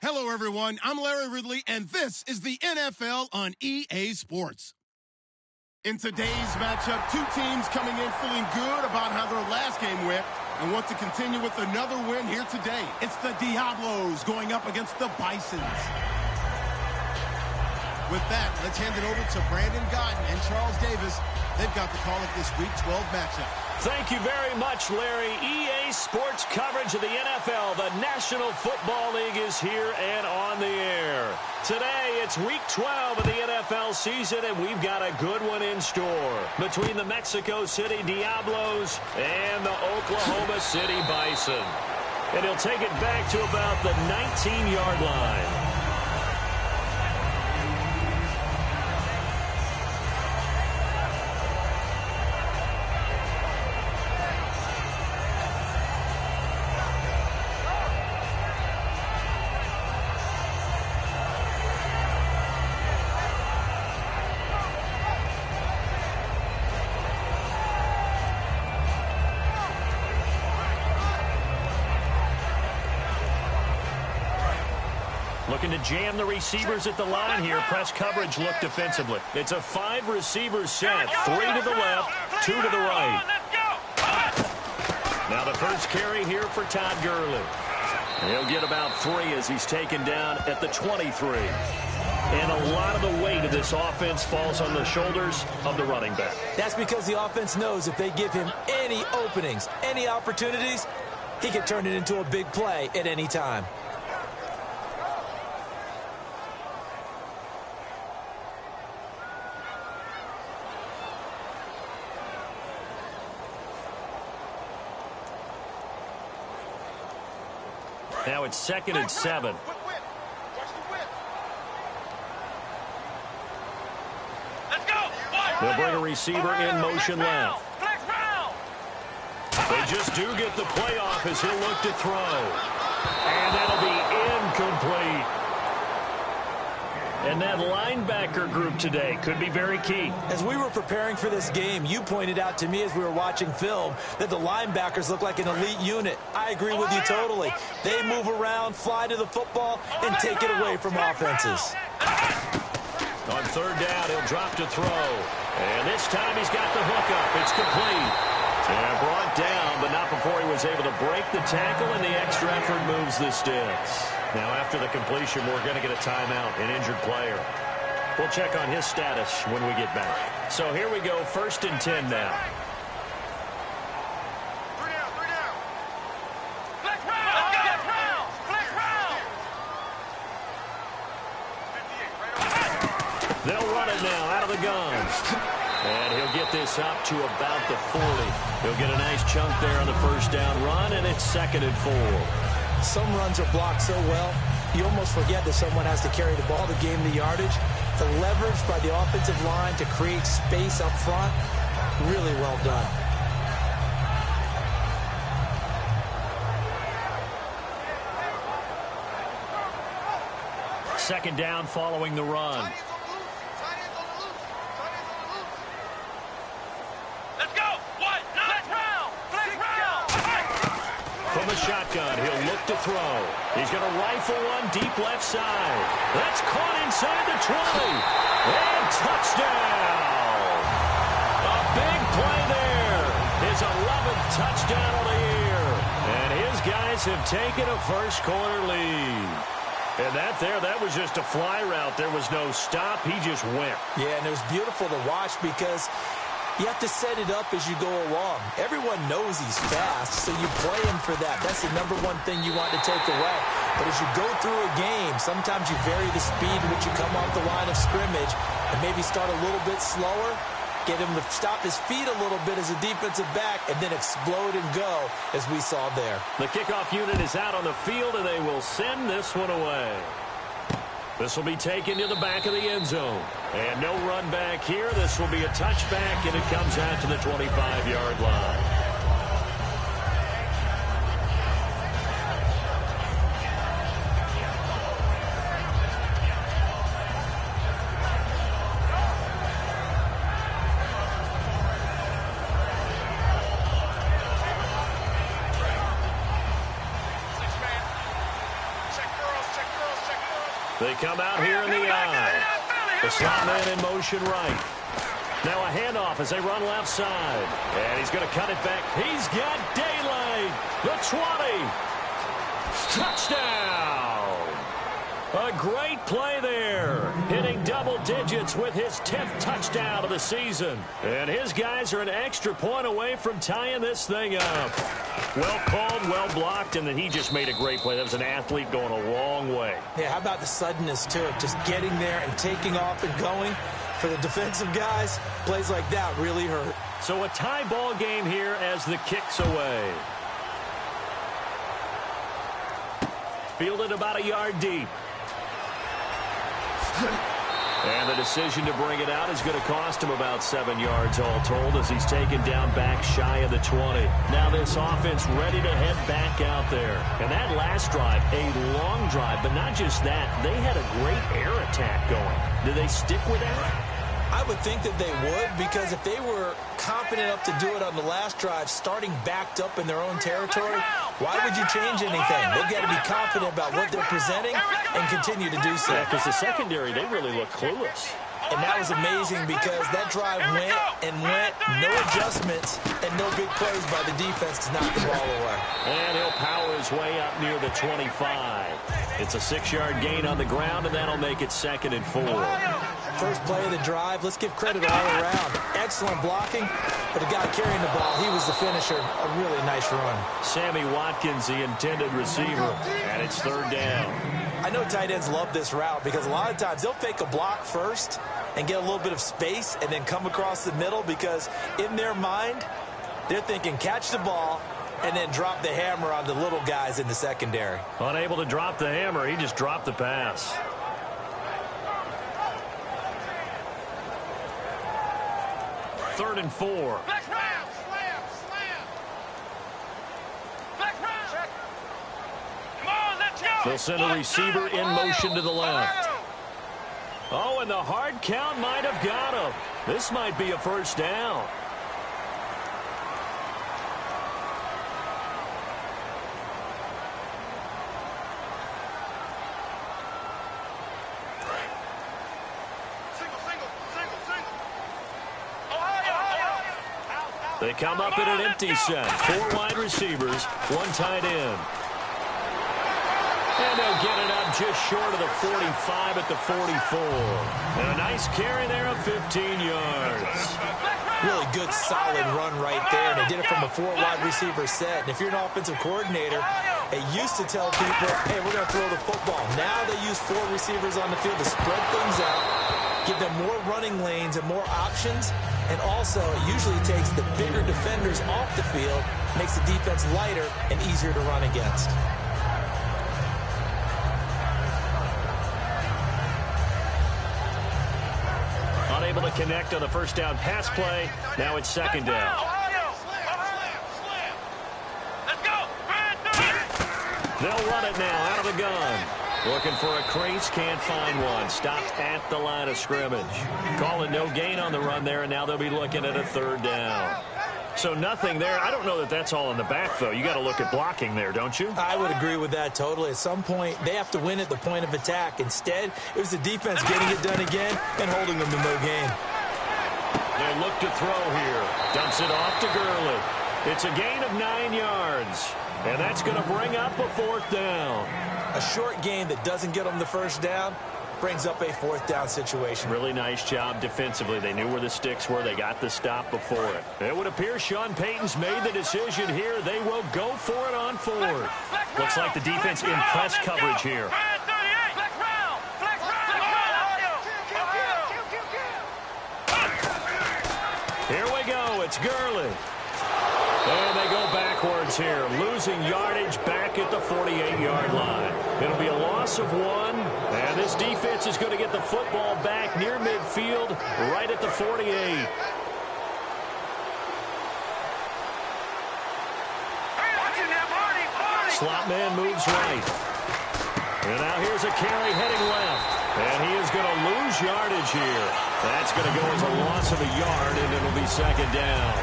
Hello, everyone. I'm Larry Ridley, and this is the NFL on EA Sports. In today's matchup, two teams coming in feeling good about how their last game went and want to continue with another win here today. It's the Diablos going up against the Bisons. With that, let's hand it over to Brandon Godden and Charles Davis. They've got the call of this Week 12 matchup. Thank you very much, Larry. EA Sports coverage of the NFL. The National Football League is here and on the air. Today, it's Week 12 of the NFL season, and we've got a good one in store between the Mexico City Diablos and the Oklahoma City Bison. And he'll take it back to about the 19-yard line. Looking to jam the receivers at the line here. Press coverage look defensively. It's a 5-receiver set. 3 to the left, 2 to the right. Now the first carry here for Todd Gurley. He'll get about 3 as he's taken down at the 23. And a lot of the weight of this offense falls on the shoulders of the running back. That's because the offense knows if they give him any openings, any opportunities, he can turn it into a big play at any time. Now it's 2nd and 7. They'll bring a receiver in motion left. They just do get the play off as he'll look to throw. And that'll be incomplete. And that linebacker group today could be very key. As we were preparing for this game, you pointed out to me as we were watching film that the linebackers look like an elite unit. I agree with you totally. They move around, fly to the football, and take it away from offenses. On 3rd down, he'll drop to throw. And this time he's got the hook up. It's complete. And brought down, but not before he was able to break the tackle, and the extra effort moves the sticks. Now, after the completion, we're going to get a timeout, an injured player. We'll check on his status when we get back. So here we go, 1st and 10 now. They'll run it now out of the gun. And he'll get this up to about the 40. He'll get a nice chunk there on the 1st down run, and it's 2nd and 4. Some runs are blocked so well, you almost forget that someone has to carry the ball to gain the yardage. The leverage by the offensive line to create space up front, really well done. Second down following the run. From the shotgun, he'll look to throw. He's going to rifle one deep left side. That's caught inside the 20. And touchdown. A big play there. His 11th touchdown of the year. And his guys have taken a first-quarter lead. And that was just a fly route. There was no stop. He just went. Yeah, and it was beautiful to watch because you have to set it up as you go along. Everyone knows he's fast, so you play him for that. That's the #1 thing you want to take away. But as you go through a game, sometimes you vary the speed in which you come off the line of scrimmage and maybe start a little bit slower, get him to stop his feet a little bit as a defensive back, and then explode and go, as we saw there. The kickoff unit is out on the field, and they will send this one away. This will be taken to the back of the end zone. And no run back here. This will be a touchback, and it comes out to the 25-yard line. They come out here in the eye. The slot man in motion right. Now a handoff as they run left side. And he's going to cut it back. He's got daylight. The 20. Touchdown. A great play there. Hitting double digits with his 10th touchdown of the season. And his guys are an extra point away from tying this thing up. Well called, well blocked, and then he just made a great play. That was an athlete going a long way. Yeah, how about the suddenness to it? Just getting there and taking off and going. For the defensive guys, plays like that really hurt. So a tie ball game here as the kick's away. Fielded about a yard deep. And the decision to bring it out is going to cost him about 7 yards all told as he's taken down back shy of the 20. Now this offense ready to head back out there. And that last drive, a long drive, but not just that. They had a great air attack going. Do they stick with that? I would think that they would, because if they were confident enough to do it on the last drive, starting backed up in their own territory, why would you change anything? They've got to be confident about what they're presenting and continue to do so. Yeah, because the secondary, they really look clueless. And that was amazing because that drive went and went, no adjustments, and no big plays by the defense to knock the ball away. And he'll power his way up near the 25. It's a 6-yard gain on the ground, and that'll make it 2nd and 4. First play of the drive, let's give credit all around. Excellent blocking, but the guy carrying the ball, he was the finisher. A really nice run. Sammy Watkins, the intended receiver, and it's 3rd down. I know tight ends love this route because a lot of times they'll fake a block first and get a little bit of space and then come across the middle because in their mind, they're thinking catch the ball and then drop the hammer on the little guys in the secondary. Unable to drop the hammer, he just dropped the pass. Third and 4. They'll send a receiver in motion to the left. Oh, and the hard count might have got him. This might be a 1st down. They come up in an empty set. 4 wide receivers, 1 tight end. And they'll get it up just short of the 45 at the 44. And a nice carry there of 15 yards. Really good, solid run right there. And they did it from a 4 wide receiver set. And if you're an offensive coordinator, they used to tell people, hey, we're going to throw the football. Now they use 4 receivers on the field to spread things out, give them more running lanes and more options. And also, it usually takes the bigger defenders off the field, makes the defense lighter and easier to run against. Unable to connect on the 1st down pass play. Now it's 2nd down. They'll run it now out of the gun. Looking for a crease, can't find one. Stopped at the line of scrimmage. Calling no gain on the run there, and now they'll be looking at a 3rd down. So nothing there. I don't know that that's all in the back, though. You got to look at blocking there, don't you? I would agree with that totally. At some point, they have to win at the point of attack. Instead, it was the defense getting it done again and holding them to no gain. They look to throw here. Dumps it off to Gurley. It's a gain of 9 yards, and that's going to bring up a 4th down. A short gain that doesn't get them the 1st down brings up a 4th down situation. Really nice job defensively. They knew where the sticks were. They got the stop before it. It would appear Sean Payton's made the decision here. They will go for it on 4th. Looks like the defense in press coverage here. Here we go. It's Gurley. And they go backwards here, losing yardage back at the 48-yard line. It'll be a loss of 1, and this defense is going to get the football back near midfield, right at the 48. Slot man moves right. And now here's a carry heading left. And he is going to lose yardage here. That's going to go as a loss of a yard, and it'll be 2nd down.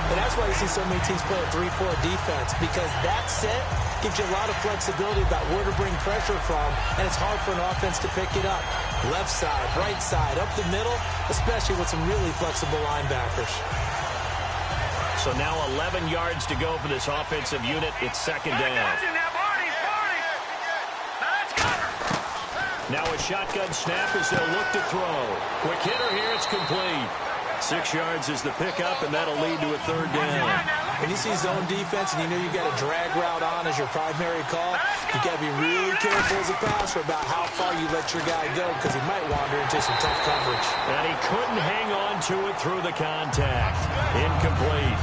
And that's why you see so many teams play a 3-4 defense, because that set gives you a lot of flexibility about where to bring pressure from, and it's hard for an offense to pick it up. Left side, right side, up the middle, especially with some really flexible linebackers. So now 11 yards to go for this offensive unit. It's second down. Now a shotgun snap as they'll look to throw. Quick hitter here, it's complete. 6 yards is the pickup, and that'll lead to a third down. When you see zone defense and you know you got a drag route on as your primary call, you got to be really careful as a passer about how far you let your guy go, because he might wander into some tough coverage. And he couldn't hang on to it through the contact. Incomplete.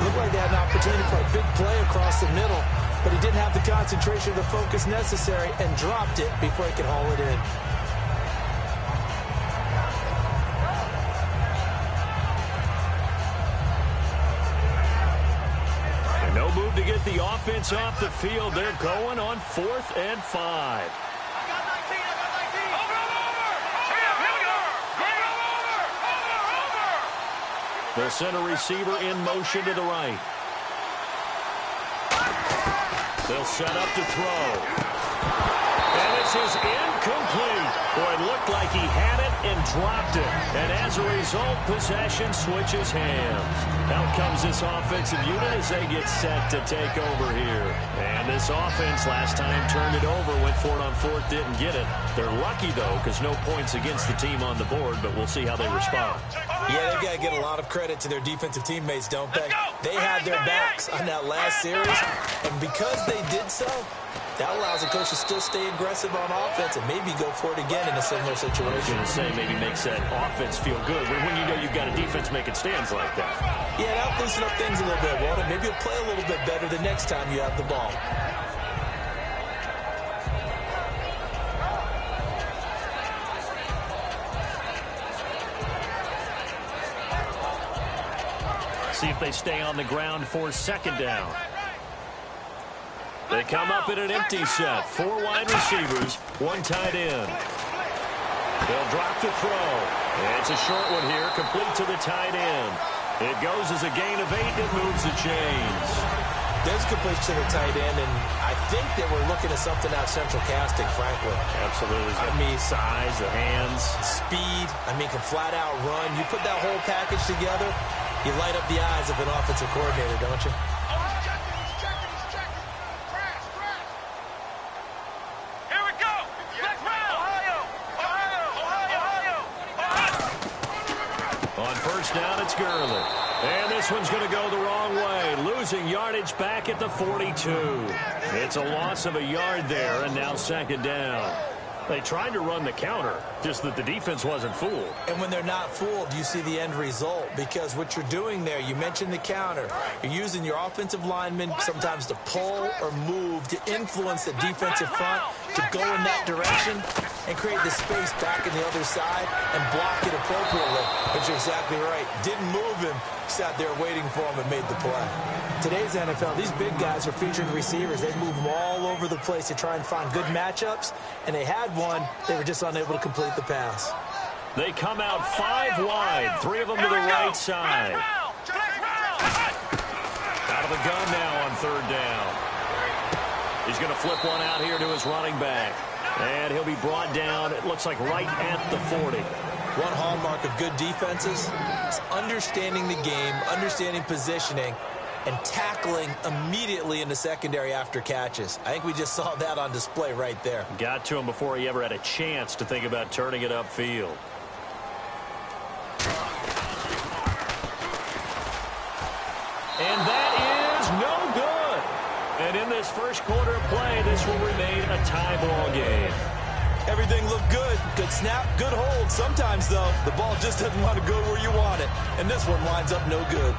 Looked like they had an opportunity for a big play across the middle, but he didn't have the concentration or the focus necessary and dropped it before he could haul it in. No move to get the offense off the field. They're going on 4th and 5. They'll send a receiver in motion to the right. They'll set up to throw. And this is incomplete. Boy, it looked like he had it and dropped it. And as a result, possession switches hands. Out comes this offensive unit as they get set to take over here. And this offense last time turned it over, went for it on 4th, didn't get it. They're lucky, though, because no points against the team on the board, but we'll see how they respond. Yeah, they've got to get a lot of credit to their defensive teammates, don't they? They had their backs on that last series, and because they did so, that allows the coach to still stay aggressive on offense and maybe go for it again in a similar situation. I was going to say maybe makes that offense feel good when you know you've got a defense making stands like that. Yeah, that'll loosen up things a little bit, won't it? Maybe you'll play a little bit better the next time you have the ball. See if they stay on the ground for second down. They come up in an empty set. 4 wide receivers, 1 tight end. They'll drop to throw. It's a short one here, complete to the tight end. It goes as a gain of 8. It moves the chains. There's completion to the tight end, and I think that we're looking at something out central casting, frankly. Absolutely. I mean, size, the hands. Speed. I mean, can flat out run. You put that whole package together, you light up the eyes of an offensive coordinator, don't you? Down, it's Gurley. And this one's going to go the wrong way. Losing yardage back at the 42. It's a loss of a yard there, and now second down. They tried to run the counter, just that the defense wasn't fooled. And when they're not fooled, you see the end result, because what you're doing there, you mentioned the counter. You're using your offensive linemen sometimes to pull or move to influence the defensive front to go in that direction and create the space back in the other side and block it appropriately. But you're exactly right. Didn't move him, sat there waiting for him and made the play. Today's NFL, these big guys are featured receivers. They move them all over the place to try and find good matchups, and they had one. They were just unable to complete the pass. They come out 5 wide, 3 of them to the right side. Out of the gun now on third down. He's going to flip one out here to his running back. And he'll be brought down, it looks like right at the 40. One hallmark of good defenses is understanding the game, understanding positioning, and tackling immediately in the secondary after catches. I think we just saw that on display right there. Got to him before he ever had a chance to think about turning it upfield. And that is no good. And in this first quarter of play, this will remain a tie ball game. Everything looked good. Good snap, good hold. Sometimes, though, the ball just doesn't want to go where you want it. And this one winds up no good.